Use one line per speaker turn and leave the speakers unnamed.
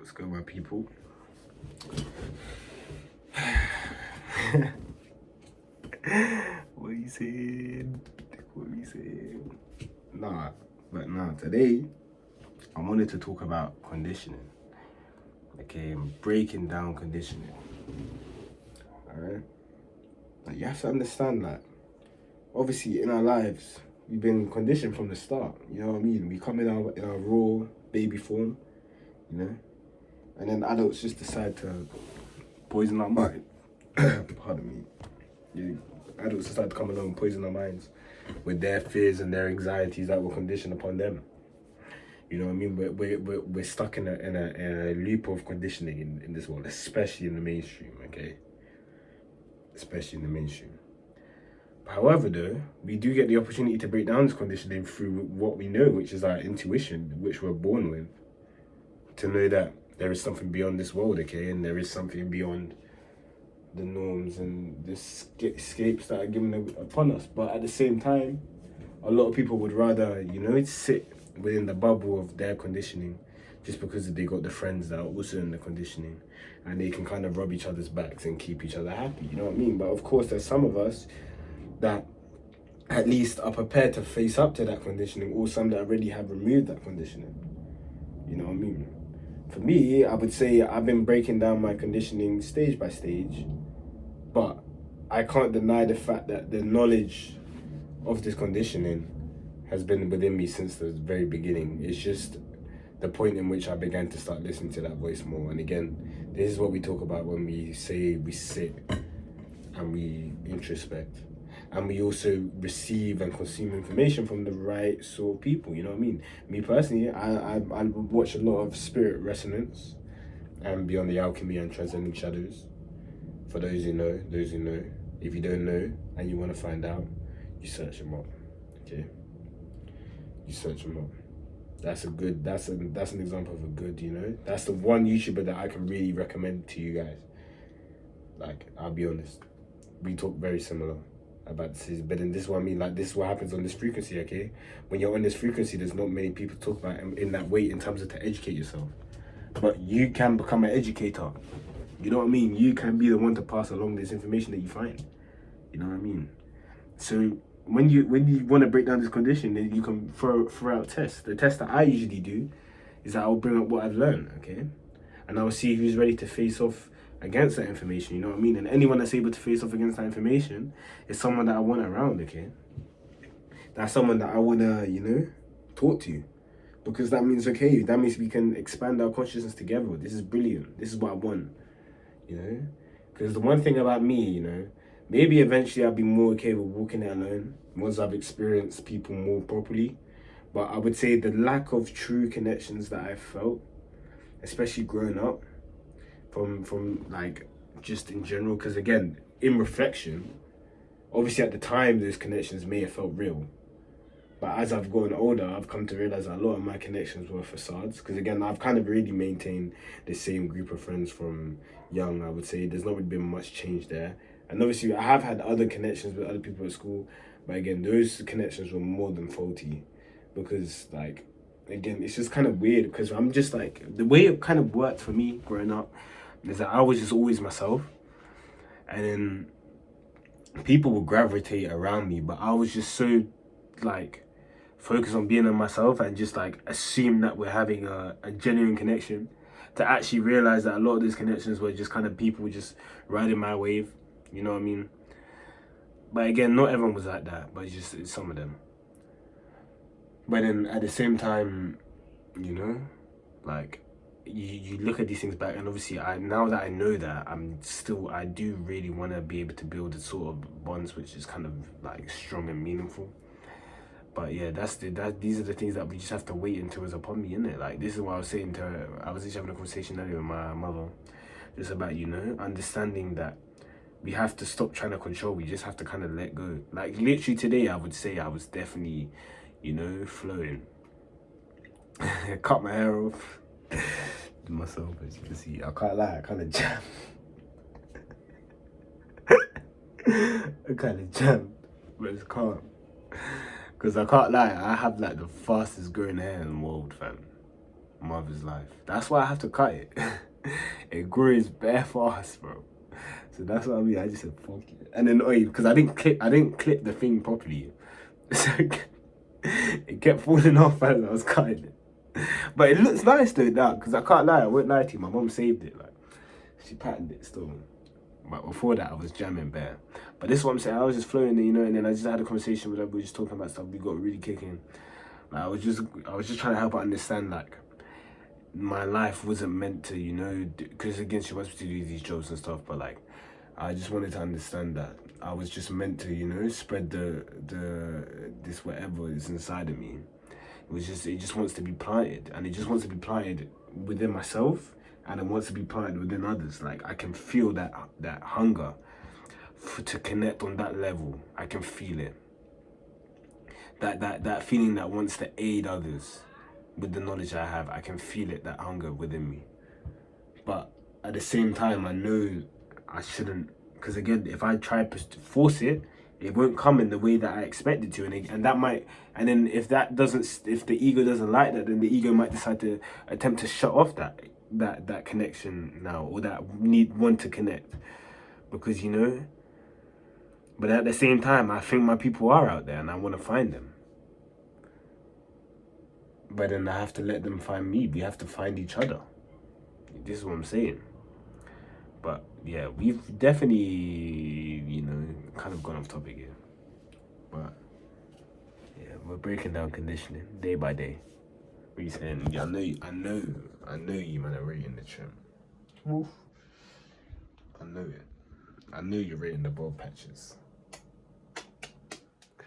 What's good, my people? What are you saying? What are you saying? Nah, today I wanted to talk about conditioning. Okay, I'm breaking down conditioning. Alright? Like, you have to understand that, obviously, in our lives, we've been conditioned from the start. You know what I mean? We come in our raw baby form, you know? And then adults just decide to poison our mind. Pardon me. Adults decide to come along and poison our minds with their fears and their anxieties that were conditioned upon them. You know what I mean? We're stuck in a loop of conditioning in this world, especially in the mainstream, okay? Especially in the mainstream. However, though, we do get the opportunity to break down this conditioning through what we know, which is our intuition, which we're born with. To know that there is something beyond this world, okay? And there is something beyond the norms and the escapes that are given upon us. But at the same time, a lot of people would rather, sit within the bubble of their conditioning just because they got the friends that are also in the conditioning and they can kind of rub each other's backs and keep each other happy, you know what I mean? But of course, there's some of us that at least are prepared to face up to that conditioning, or some that already have removed that conditioning. You know what I mean? For me, I would say I've been breaking down my conditioning stage by stage, but I can't deny the fact that the knowledge of this conditioning has been within me since the very beginning. It's just the point in which I began to start listening to that voice more. And again, this is what we talk about when we say we sit and we introspect. And we also receive and consume information from the right sort of people, you know what I mean? Me personally, I watch a lot of Spirit Resonance and Beyond the Alchemy and Transcending Shadows. For those who know. If you don't know and you want to find out, you search them up, okay? You search them up. That's an example of a good, that's the one YouTuber that I can really recommend to you guys. Like, I'll be honest, we talk very similar about this, but in this one, I mean, like, this is what happens on this frequency, okay? When you're on this frequency, there's not many people talk about it in that way in terms of to educate yourself. But you can become an educator. You know what I mean? You can be the one to pass along this information that you find. You know what I mean? So when you want to break down this condition, then you can throw out tests. The test that I usually do is that I'll bring up what I've learned, okay? And I'll see who's ready to face off against that information, you know what I mean? And anyone that's able to face off against that information is someone that I want around, okay? That's someone that I want to, talk to. Because that means, okay, that means we can expand our consciousness together. This is brilliant. This is what I want, Because the one thing about me, maybe eventually I'll be more okay with walking it alone once I've experienced people more properly. But I would say the lack of true connections that I felt, especially growing up, from like just in general, because again, in reflection, obviously at the time those connections may have felt real. But as I've gotten older, I've come to realize that a lot of my connections were facades. Because again, I've kind of really maintained the same group of friends from young, I would say. There's not really been much change there. And obviously, I have had other connections with other people at school. But again, those connections were more than faulty. Because, like, again, it's just kind of weird. Because I'm just like, the way it kind of worked for me growing up is that I was just always myself. And then people would gravitate around me. But I was just so, like, focus on being on myself and just like assume that we're having a genuine connection, to actually realize that a lot of these connections were just kind of people just riding my wave, you know what I mean? But again, not everyone was like that, but it's some of them. But then at the same time, like you look at these things back, and obviously now that I know that, I do really want to be able to build a sort of bonds which is kind of like strong and meaningful. But yeah, these are the things that we just have to wait until it's upon me, innit? Like, this is what I was saying to her. I was just having a conversation earlier with my mother, just about, understanding that we have to stop trying to control. We just have to kind of let go. Like, literally today, I would say I was definitely, flowing. Cut my hair off. Myself, as you can see, I can't lie, I kind of jammed. I kind of jammed, but it's calm. Because I can't lie, I have like the fastest growing hair in the world, fam. mother's life. That's why I have to cut it. It grows bare fast, bro. So that's what I mean. I just said fuck it. And then because I didn't clip the thing properly. So it kept falling off as I was cutting it. But it looks nice though, that, because I can't lie, I won't lie to you. My mom saved it, like she patterned it still. But before that, I was jamming bare. But this is what I'm saying. I was just flowing, you know, and then I just had a conversation with her. We were just talking about stuff. We got really kicking. Like, I was just trying to help her understand, like, my life wasn't meant to, you know, because again, she wants me to do these jobs and stuff. But like, I just wanted to understand that I was just meant to, you know, spread this whatever is inside of me. It just wants to be planted, and it just wants to be planted within myself, and it wants to be planted within others. Like, I can feel that hunger to connect on that level. I can feel it. That feeling that wants to aid others with the knowledge I have. I can feel it, that hunger within me. But at the same time, I know I shouldn't, because again, if I try to force it, it won't come in the way that I expect it to, and that might, and then if the ego doesn't like that, then the ego might decide to attempt to shut off that connection now, or that want to connect, because, you know. But at the same time, I think my people are out there, and I want to find them. But then I have to let them find me. We have to find each other. This is what I'm saying. But yeah, we've definitely, you know, kind of gone off topic here. But yeah, we're breaking down conditioning day by day. What are you saying? Yeah, I know you, man, are rating the trim. Woof. I know it. I know you're rating the ball patches.